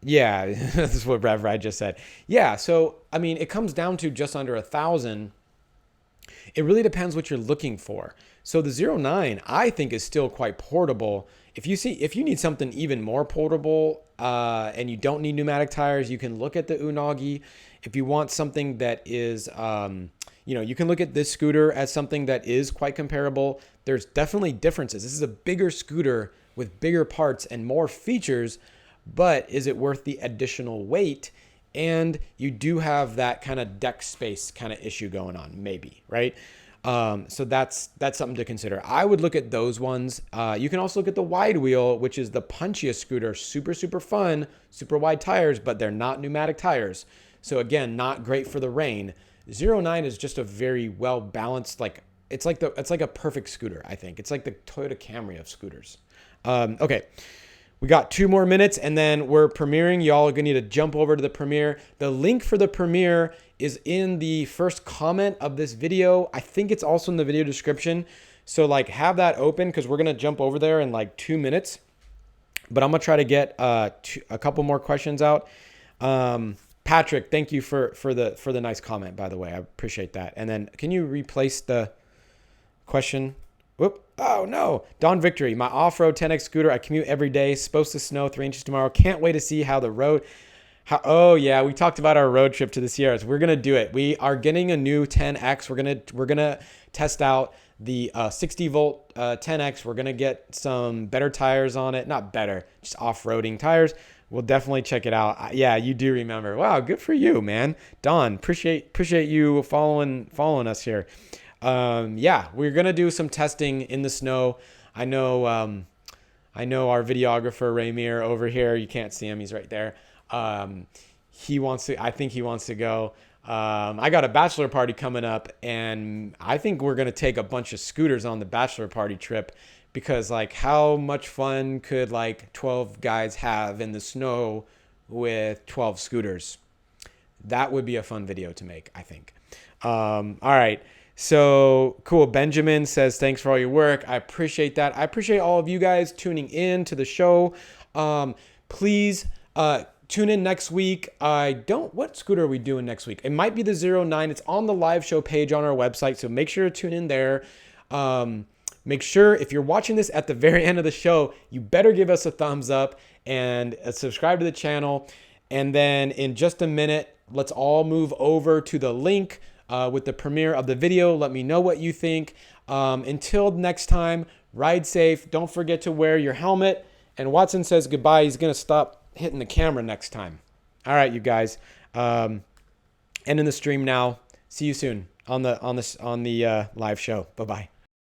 yeah, this is what RevRide just said. Yeah, so I mean, it comes down to just under $1,000. It really depends what you're looking for. So the 09, I think, is still quite portable. If you need something even more portable and you don't need pneumatic tires, you can look at the Unagi. If you want something that is, you can look at this scooter as something that is quite comparable. There's definitely differences. This is a bigger scooter with bigger parts and more features, but is it worth the additional weight? And you do have that kind of deck space kind of issue going on, maybe, right? So that's something to consider. I would look at those ones. You can also look at the wide wheel, which is the punchiest scooter. Super, super fun, super wide tires, but they're not pneumatic tires. So again, not great for the rain. 09 is just a very well balanced, like it's like a perfect scooter, I think. It's like the Toyota Camry of scooters. Okay. We got 2 more minutes and then we're premiering. Y'all are gonna need to jump over to the premiere. The link for the premiere is in the first comment of this video. I think it's also in the video description. So like have that open because we're gonna jump over there in like 2 minutes. But I'm gonna try to get a couple more questions out. Patrick, thank you for the nice comment, by the way. I appreciate that. And then can you replace the question? Whoop. Oh no. Dawn Victory, my off-road 10X scooter. I commute every day. Supposed to snow 3 inches tomorrow. Can't wait to see how the road. Oh yeah, we talked about our road trip to the Sierras. We're gonna do it. We are getting a new 10X. We're gonna test out the 60 volt 10X. We're gonna get some better tires on it. Not better, just off-roading tires. We'll definitely check it out. Yeah, you do remember. Wow, good for you, man. Don, appreciate you following us here. Yeah, we're gonna do some testing in the snow. I know our videographer Raymir over here. You can't see him; he's right there. He wants to. I think he wants to go. I got a bachelor party coming up, and I think we're gonna take a bunch of scooters on the bachelor party trip because, like, how much fun could like 12 guys have in the snow with 12 scooters? That would be a fun video to make, I think. All right. So cool. Benjamin says, thanks for all your work. I appreciate that. I appreciate all of you guys tuning in to the show. Please tune in next week. What scooter are we doing next week? It might be the 09. It's on the live show page on our website. So make sure to tune in there. Make sure if you're watching this at the very end of the show, you better give us a thumbs up and subscribe to the channel. And then in just a minute, let's all move over to the link with the premiere of the video. Let me know what you think. Until next time, ride safe. Don't forget to wear your helmet. And Watson says goodbye. He's going to stop hitting the camera next time. All right, you guys. Ending the stream now. See you soon on the live show. Bye-bye.